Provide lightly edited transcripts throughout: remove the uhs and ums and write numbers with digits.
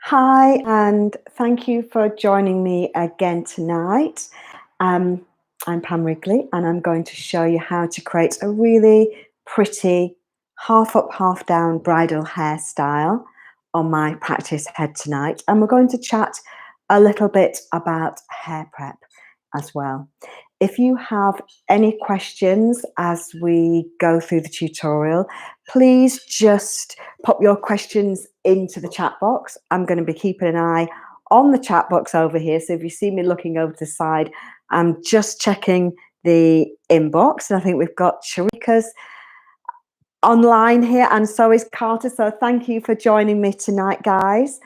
Hi, and thank you for joining me again tonight. Um, I'm Pam Wrigley, and I'm going to show you how to create a really pretty half up, half down bridal hairstyle on my practice head tonight. And we're going to chat a little bit about hair prep as well. If you have any questions as we go through the tutorial, please just pop your questions into the chat box. I'm going to be keeping an eye on the chat box over here. So if you see me looking over to the side, I'm just checking the inbox. And I think we've got Sharika's online here, and so is Carter. So thank you for joining me tonight, guys.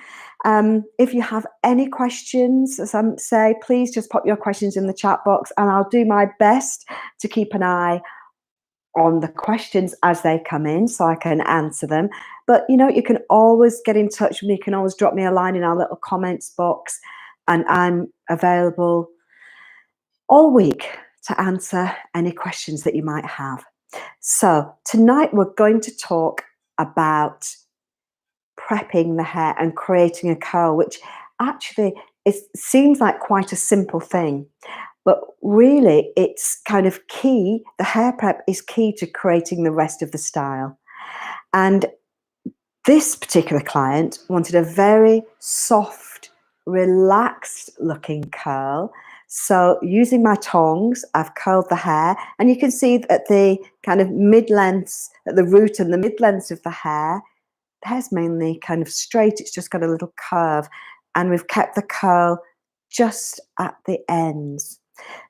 If you have any questions, as I say, please just pop your questions in the chat box, and I'll do my best to keep an eye on the questions as they come in so I can answer them. But you can always get in touch with me. You can always drop me a line in our little comments box, and I'm available all week to answer any questions that you might have. So tonight we're going to talk about prepping the hair and creating a curl, which actually seems like quite a simple thing. But really, it's kind of key. The hair prep is key to creating the rest of the style. And this particular client wanted a very soft, relaxed looking curl. So using my tongs, I've curled the hair, and you can see at the kind of mid-lengths, at the root and the mid-lengths of the hair's mainly kind of straight. It's just got a little curve, and we've kept the curl just at the ends.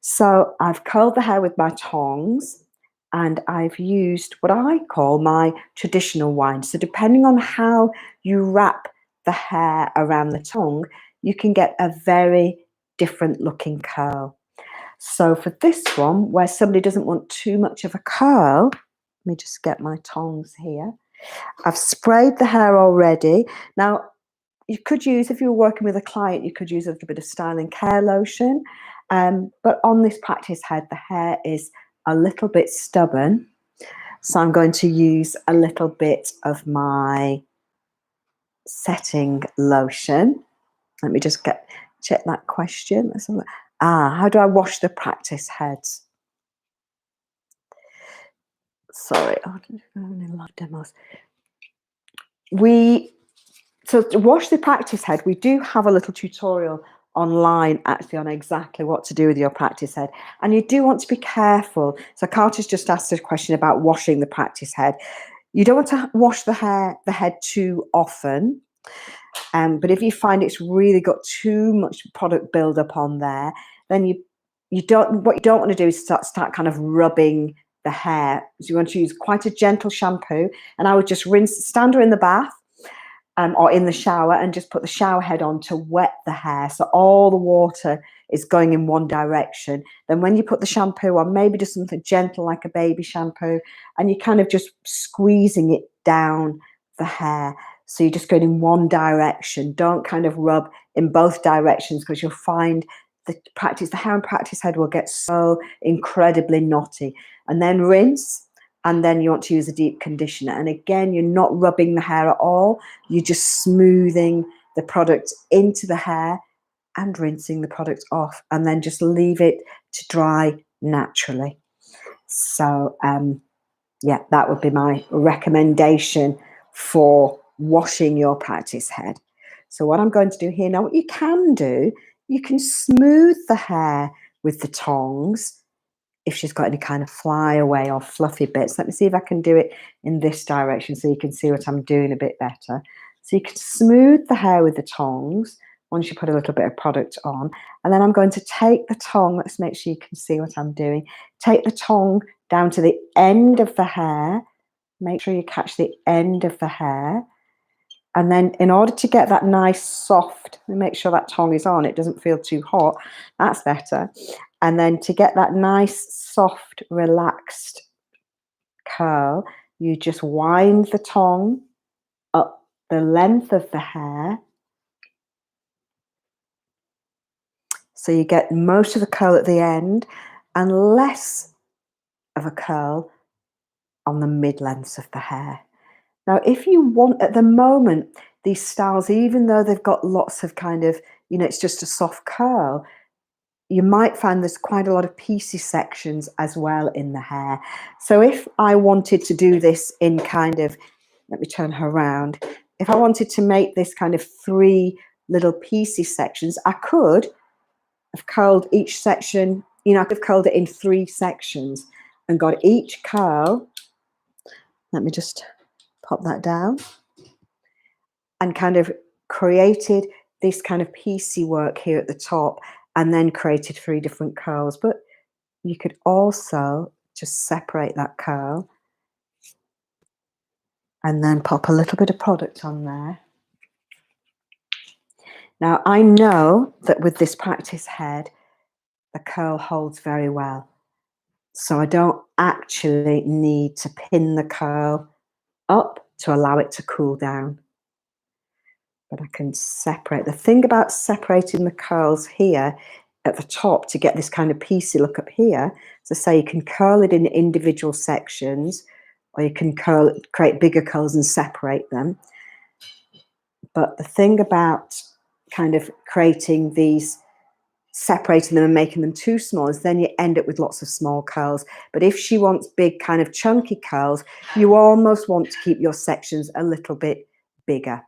So I've curled the hair with my tongs, and I've used what I call my traditional wind. So depending on how you wrap the hair around the tongue, you can get a very different looking curl. So for this one, where somebody doesn't want too much of a curl, let me just get my tongs here. I've sprayed the hair already. Now, you could use, if you were working with a client, you could use a little bit of styling care lotion. But on this practice head, the hair is a little bit stubborn. So I'm going to use a little bit of my setting lotion. Let me just check that question. How do I wash the practice heads? Sorry, I love demos. So to wash the practice head, we do have a little tutorial online actually on exactly what to do with your practice head, and you do want to be careful. So Carter's just asked a question about washing the practice head. You don't want to wash the head too often, but if you find it's really got too much product buildup on there, then what you don't want to do is start kind of rubbing the hair. So you want to use quite a gentle shampoo, and I would just stand her in the bath or in the shower, and just put the shower head on to wet the hair, so all the water is going in one direction. Then when you put the shampoo on, maybe just something gentle like a baby shampoo, and you're kind of just squeezing it down the hair. So you're just going in one direction. Don't kind of rub in both directions, because you'll find the hair and practice head will get so incredibly knotty. And then rinse. And then you want to use a deep conditioner. And again, you're not rubbing the hair at all. You're just smoothing the product into the hair and rinsing the product off. And then just leave it to dry naturally. So, yeah, that would be my recommendation for washing your practice head. So what I'm going to do here now, what you can do, you can smooth the hair with the tongs if she's got any kind of flyaway or fluffy bits. Let me see if I can do it in this direction so you can see what I'm doing a bit better. So you can smooth the hair with the tongs once you put a little bit of product on. And then I'm going to take the tong, let's make sure you can see what I'm doing. Take the tong down to the end of the hair. Make sure you catch the end of the hair. And then in order to get that nice soft, make sure that tong is on, it doesn't feel too hot. That's better. And then to get that nice, soft, relaxed curl, you just wind the tong up the length of the hair. So you get most of the curl at the end and less of a curl on the mid-lengths of the hair. Now, if you want, at the moment, these styles, even though they've got lots of kind of, it's just a soft curl, you might find there's quite a lot of piecey sections as well in the hair. So if I wanted to do this in kind of, let me turn her around. If I wanted to make this kind of 3 little piecey sections, I could have curled each section, I could have curled it in 3 sections and got each curl. Let me just pop that down. And kind of created this kind of piecey work here at the top, and then created 3 different curls. But you could also just separate that curl and then pop a little bit of product on there. Now, I know that with this practice head, the curl holds very well. So I don't actually need to pin the curl up to allow it to cool down. But I can separate. The thing about separating the curls here at the top to get this kind of piecey look up here, so say you can curl it in individual sections, or you can create bigger curls and separate them. But the thing about kind of creating these, separating them and making them too small, is then you end up with lots of small curls. But if she wants big kind of chunky curls, you almost want to keep your sections a little bit bigger.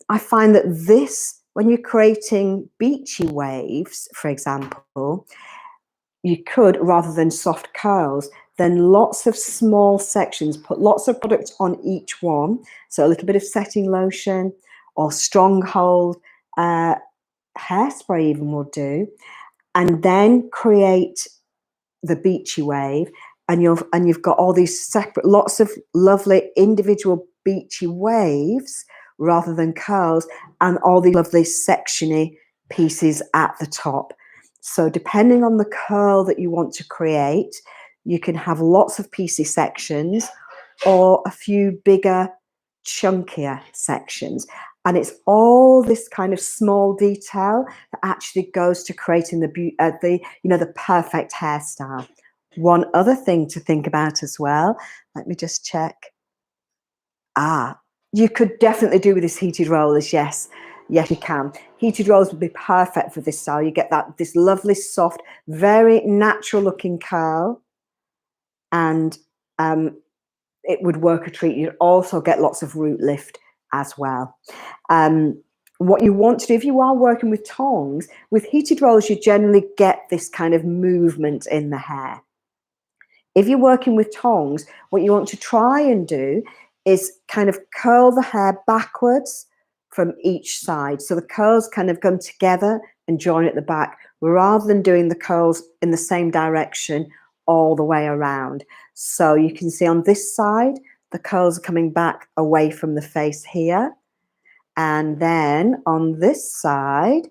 I find that this, when you're creating beachy waves, for example, you could, rather than soft curls, then lots of small sections, put lots of product on each one. So a little bit of setting lotion or stronghold, hairspray even will do, and then create the beachy wave, and you've got all these separate, lots of lovely individual beachy waves rather than curls, and all the lovely sectiony pieces at the top. So depending on the curl that you want to create, you can have lots of piecey sections or a few bigger, chunkier sections. And it's all this kind of small detail that actually goes to creating the perfect hairstyle. One other thing to think about as well, let me just check. You could definitely do with this heated rollers, yes. Yes, you can. Heated rollers would be perfect for this style. You get this lovely, soft, very natural looking curl, and it would work a treat. You'd also get lots of root lift as well. What you want to do, if you are working with tongs, with heated rollers, you generally get this kind of movement in the hair. If you're working with tongs, what you want to try and do is kind of curl the hair backwards from each side. So the curls kind of come together and join at the back, rather than doing the curls in the same direction all the way around. So you can see on this side, the curls are coming back away from the face here. And then on this side,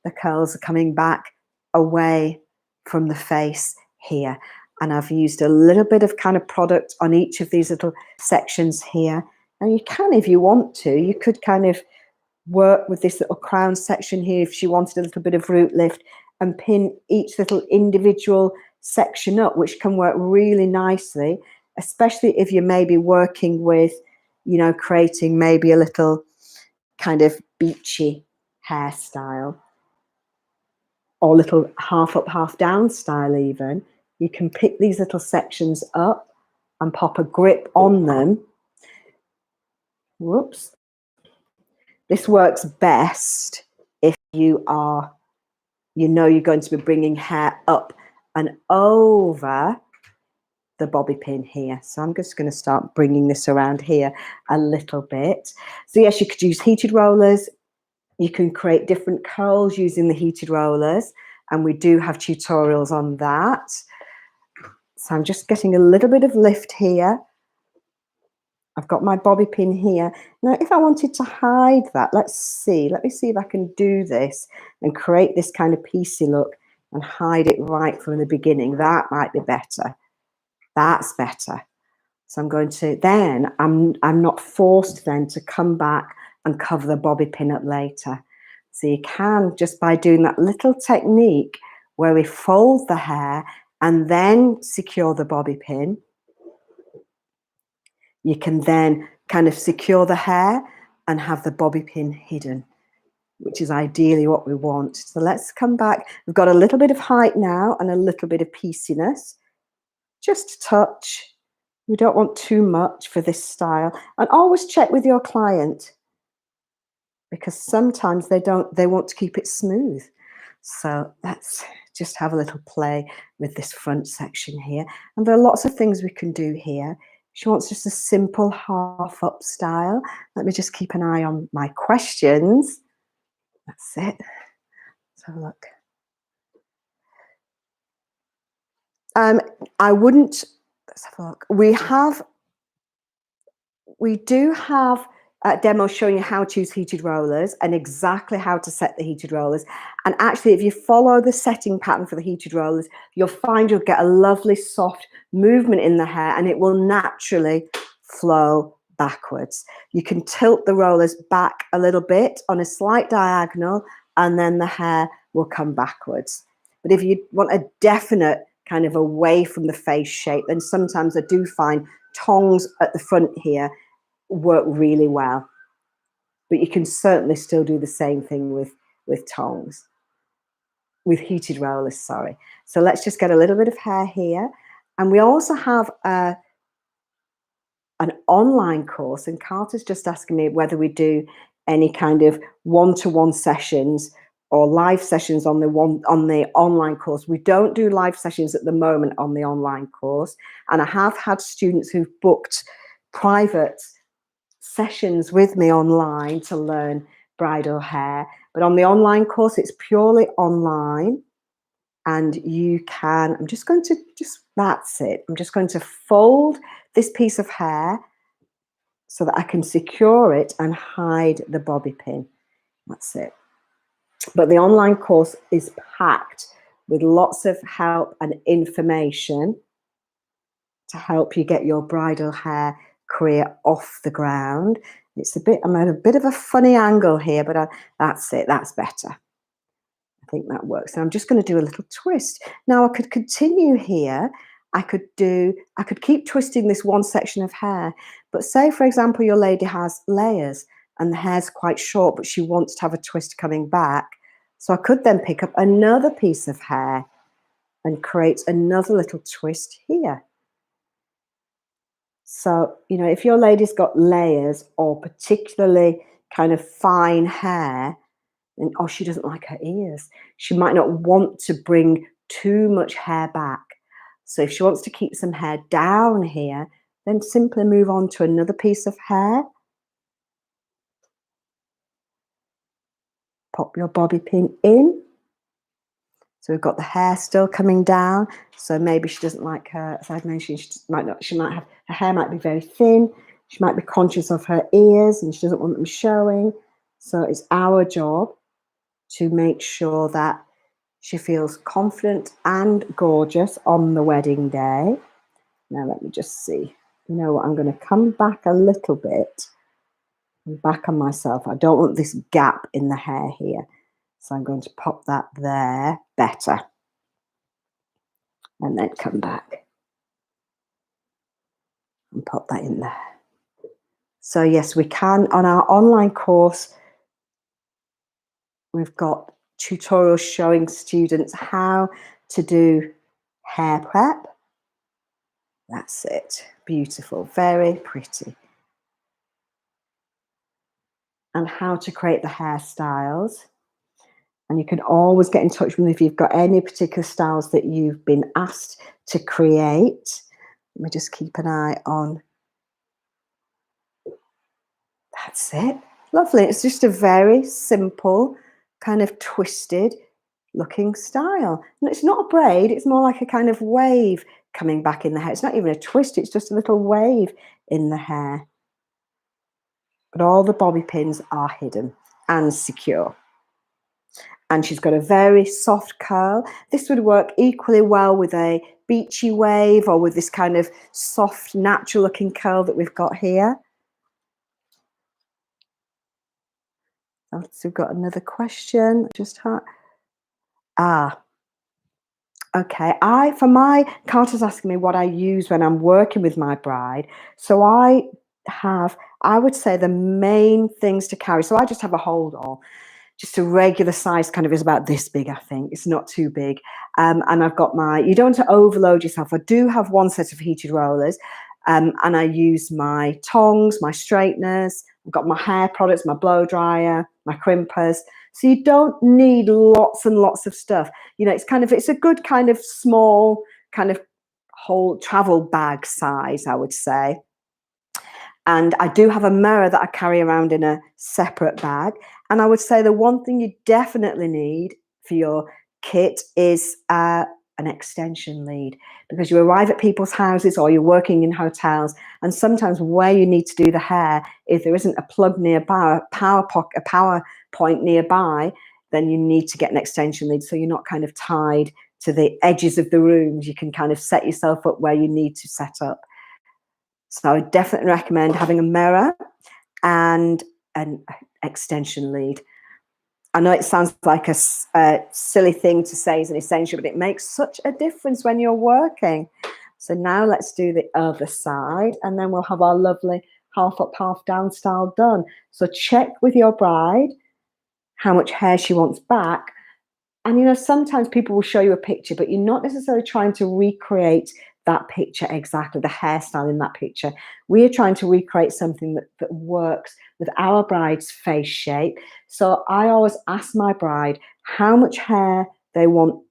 the curls are coming back away from the face here. And I've used a little bit of kind of product on each of these little sections here. And you can, if you want to, you could kind of work with this little crown section here if she wanted a little bit of root lift, and pin each little individual section up, which can work really nicely, especially if you're maybe working with, creating maybe a little kind of beachy hairstyle, or little half up, half down style even. You can pick these little sections up and pop a grip on them. Whoops. This works best if you're going to be bringing hair up and over the bobby pin here. So I'm just going to start bringing this around here a little bit. So yes, you could use heated rollers. You can create different curls using the heated rollers, and we do have tutorials on that. So I'm just getting a little bit of lift here. I've got my bobby pin here. Now, if I wanted to hide that, let me see if I can do this and create this kind of piecey look and hide it right from the beginning. That might be better. That's better. So I'm going to, then I'm not forced then to come back and cover the bobby pin up later. So you can, just by doing that little technique where we fold the hair and then secure the bobby pin, you can then kind of secure the hair and have the bobby pin hidden, which is ideally what we want. So let's come back. We've got a little bit of height now and a little bit of pieciness. Just a touch. You don't want too much for this style. And always check with your client, because sometimes they want to keep it smooth. So let's just have a little play with this front section here. And there are lots of things we can do here. She wants just a simple half up style. Let me just keep an eye on my questions. That's it. Let's have a look. I wouldn't, let's have a look. We do have demos showing you how to use heated rollers and exactly how to set the heated rollers. And actually, if you follow the setting pattern for the heated rollers, you'll find you'll get a lovely soft movement in the hair, and it will naturally flow backwards. You can tilt the rollers back a little bit on a slight diagonal, and then the hair will come backwards. But if you want a definite kind of away from the face shape, then sometimes I do find tongs at the front here work really well. But you can certainly still do the same thing with tongs, with heated rollers, sorry. So let's just get a little bit of hair here. And we also have an online course, and Carter's just asking me whether we do any kind of one-to-one sessions or live sessions on the online course. We don't do live sessions at the moment on the online course, and I have had students who've booked private sessions with me online to learn bridal hair. But on the online course, it's purely online, and you can, I'm just going to, that's it. I'm just going to fold this piece of hair so that I can secure it and hide the bobby pin. That's it. But the online course is packed with lots of help and information to help you get your bridal hair career off the ground. It's I'm at a bit of a funny angle here, but that's it. That's better. I think that works. And I'm just going to do a little twist. Now I could continue here. I could keep twisting this one section of hair, but say, for example, your lady has layers and the hair's quite short, but she wants to have a twist coming back. So I could then pick up another piece of hair and create another little twist here. So, you know, if your lady's got layers or particularly kind of fine hair, and she doesn't like her ears, she might not want to bring too much hair back. So if she wants to keep some hair down here, then simply move on to another piece of hair. Pop your bobby pin in. So we've got the hair still coming down. So maybe she doesn't like her, as I've mentioned, she might have, her hair might be very thin. She might be conscious of her ears and she doesn't want them showing. So it's our job to make sure that she feels confident and gorgeous on the wedding day. Now let me just see. You know what, I'm going to come back a little bit and back on myself. I don't want this gap in the hair here. So I'm going to pop that there better. And then come back and pop that in there. So yes, we can, on our online course, we've got tutorials showing students how to do hair prep. That's it. Beautiful, very pretty. And how to create the hairstyles. And you can always get in touch with me if you've got any particular styles that you've been asked to create. Let me just keep an eye on. That's it. Lovely. It's just a very simple, kind of twisted looking style. And it's not a braid, it's more like a kind of wave coming back in the hair. It's not even a twist, it's just a little wave in the hair. But all the bobby pins are hidden and secure. And she's got a very soft curl. This would work equally well with a beachy wave or with this kind of soft, natural looking curl that we've got here. So we've got another question. Okay. Carter's asking me what I use when I'm working with my bride. So I have, I would say, the main things to carry. So I just have a hold all. Just a regular size kind of is about this big, I think. It's not too big. And I've got you don't want to overload yourself. I do have one set of heated rollers, and I use my tongs, my straighteners. I've got my hair products, my blow dryer, my crimpers. So you don't need lots and lots of stuff. You know, it's a good kind of small kind of whole travel bag size, I would say. And I do have a mirror that I carry around in a separate bag. And I would say the one thing you definitely need for your kit is an extension lead, because you arrive at people's houses or you're working in hotels, and sometimes where you need to do the hair, if there isn't a plug nearby, a power point nearby, then you need to get an extension lead so you're not kind of tied to the edges of the rooms. You can kind of set yourself up where you need to set up. So I would definitely recommend having a mirror and an extension lead. I know it sounds like a silly thing to say as an essential, but it makes such a difference when you're working. So now let's do the other side, and then we'll have our lovely half up, half down style done. So check with your bride how much hair she wants back. And, you know, sometimes people will show you a picture, but you're not necessarily trying to recreate that picture exactly, the hairstyle in that picture. We are trying to recreate something that works with our bride's face shape. So I always ask my bride how much hair they want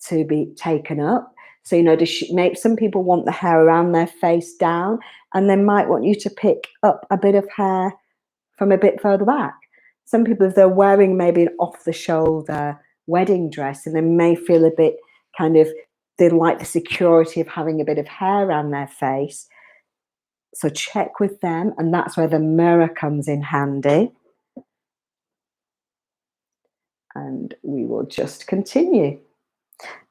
to be taken up. So, you know, maybe some people want the hair around their face down, and they might want you to pick up a bit of hair from a bit further back. Some people, if they're wearing maybe an off-the-shoulder wedding dress, and they may feel a bit kind of, they like the security of having a bit of hair around their face. So check with them, and that's where the mirror comes in handy. And we will just continue.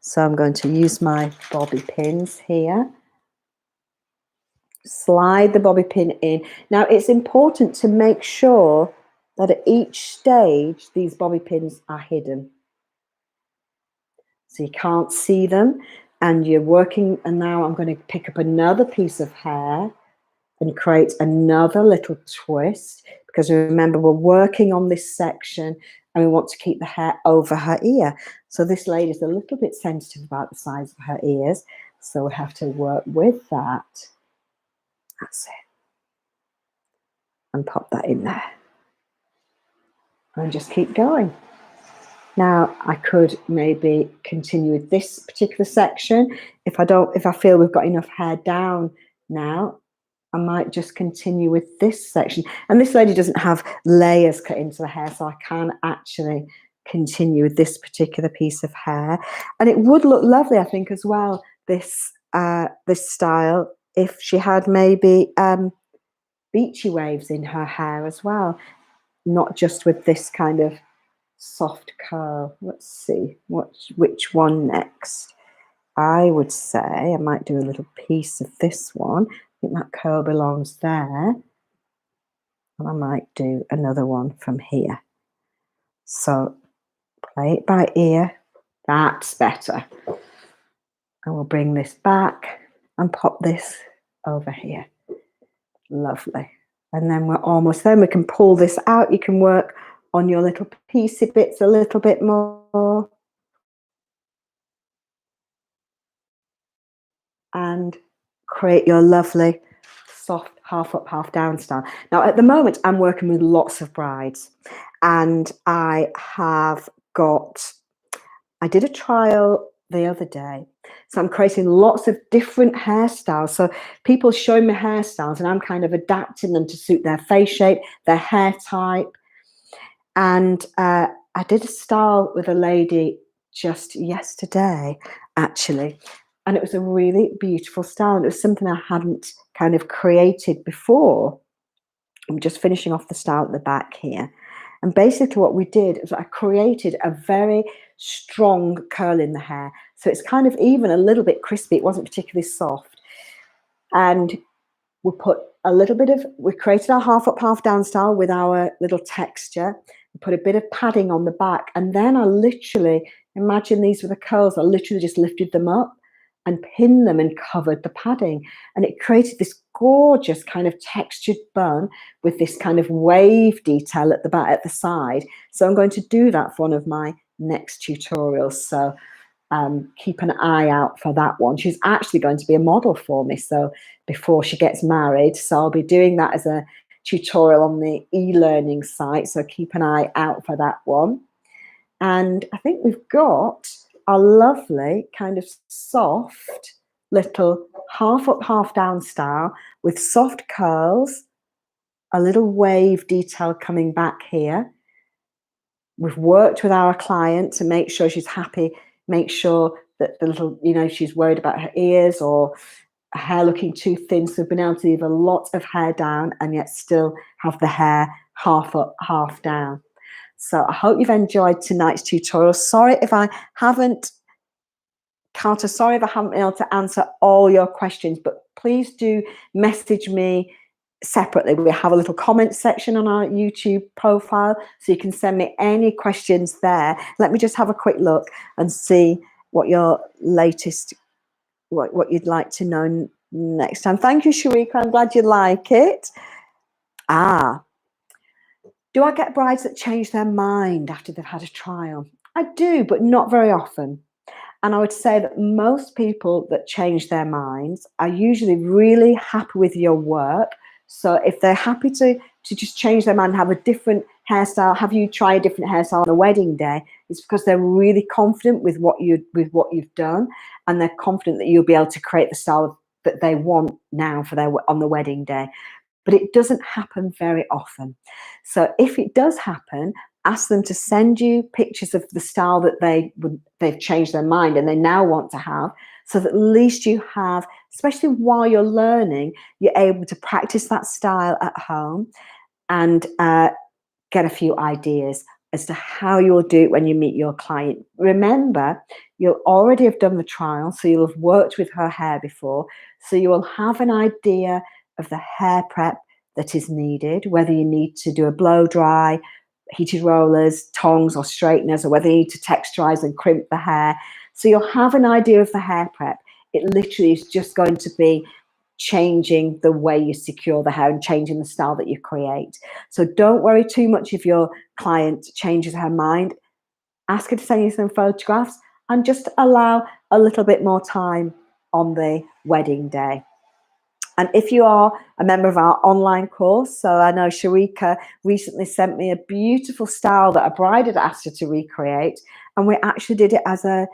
So I'm going to use my bobby pins here. Slide the bobby pin in. Now it's important to make sure that at each stage these bobby pins are hidden, so you can't see them, and you're working. And now I'm going to pick up another piece of hair and create another little twist, because remember, we're working on this section and we want to keep the hair over her ear. So this lady's a little bit sensitive about the size of her ears, so we have to work with that. That's it. And pop that in there. And just keep going. Now I could maybe continue with this particular section. If I feel we've got enough hair down now, I might just continue with this section. And this lady doesn't have layers cut into the hair, so I can actually continue with this particular piece of hair. And it would look lovely, I think, as well, this style, if she had maybe beachy waves in her hair as well, not just with this kind of soft curl. Let's see which one next. I would say I might do a little piece of this one. I think that curl belongs there. And I might do another one from here. So play it by ear. That's better. And we'll bring this back and pop this over here. Lovely. And then we're almost there. We can pull this out. You can work on your little piecey bits a little bit more. And create your lovely soft half up, half down style. Now, at the moment, I'm working with lots of brides, and I did a trial the other day. So I'm creating lots of different hairstyles. So people show me hairstyles, and I'm kind of adapting them to suit their face shape, their hair type. And I did a style with a lady just yesterday, actually. And it was a really beautiful style. It was something I hadn't kind of created before. I'm just finishing off the style at the back here. And basically what we did is I created a very strong curl in the hair. So it's kind of even a little bit crispy. It wasn't particularly soft. And we created our half up, half down style with our little texture. We put a bit of padding on the back. And then I literally, imagine these were the curls, I literally just lifted them up and pinned them and covered the padding. And it created this gorgeous kind of textured bun with this kind of wave detail at the back, at the side. So I'm going to do that for one of my next tutorials. So keep an eye out for that one. She's actually going to be a model for me, so before she gets married. So I'll be doing that as a tutorial on the e-learning site. So keep an eye out for that one. And I think we've got a lovely kind of soft little half up, half down style with soft curls, a little wave detail coming back here. We've worked with our client to make sure she's happy, make sure that the little, you know, she's worried about her ears or her hair looking too thin. So we've been able to leave a lot of hair down and yet still have the hair half up, half down. So I hope you've enjoyed tonight's tutorial. Sorry if I haven't, Carter, sorry if I haven't been able to answer all your questions, but please do message me separately. We have a little comment section on our YouTube profile, so you can send me any questions there. Let me just have a quick look and see what your latest, what you'd like to know next time. Thank you, Sharika. I'm glad you like it. Do I get brides that change their mind after they've had a trial? I do, but not very often. And I would say that most people that change their minds are usually really happy with your work. So if they're happy to just change their mind, have a different hairstyle, have you try a different hairstyle on the wedding day, it's because they're really confident with what you've done, and they're confident that you'll be able to create the style that they want now for their on the wedding day. But it doesn't happen very often. So if it does happen, ask them to send you pictures of the style that they've changed their mind and they now want to have, so that at least you have, especially while you're learning, you're able to practice that style at home and get a few ideas as to how you'll do it when you meet your client. Remember, you'll already have done the trial, so you'll have worked with her hair before, so you will have an idea of the hair prep that is needed, whether you need to do a blow dry, heated rollers, tongs or straighteners, or whether you need to texturize and crimp the hair. So you'll have an idea of the hair prep. It literally is just going to be changing the way you secure the hair and changing the style that you create. So don't worry too much if your client changes her mind. Ask her to send you some photographs and just allow a little bit more time on the wedding day. And if you are a member of our online course, so I know Sharika recently sent me a beautiful style that a bride had asked her to recreate, and we actually did it as a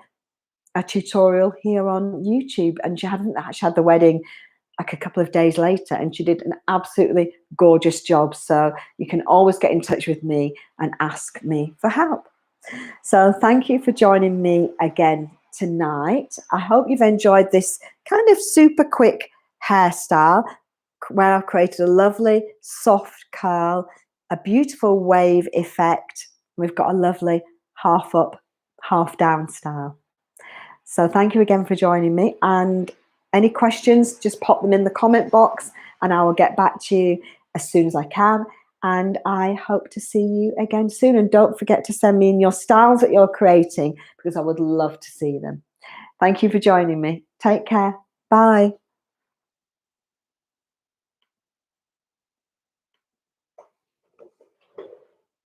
tutorial here on YouTube, and she hadn't actually had the wedding like a couple of days later, and she did an absolutely gorgeous job. So you can always get in touch with me and ask me for help. So thank you for joining me again tonight. I hope you've enjoyed this kind of super quick hairstyle where I've created a lovely soft curl, a beautiful wave effect. We've got a lovely half up, half down style. So thank you again for joining me, and any questions, just pop them in the comment box and I will get back to you as soon as I can. And I hope to see you again soon. And don't forget to send me in your styles that you're creating, because I would love to see them. Thank you for joining me. Take care. Bye.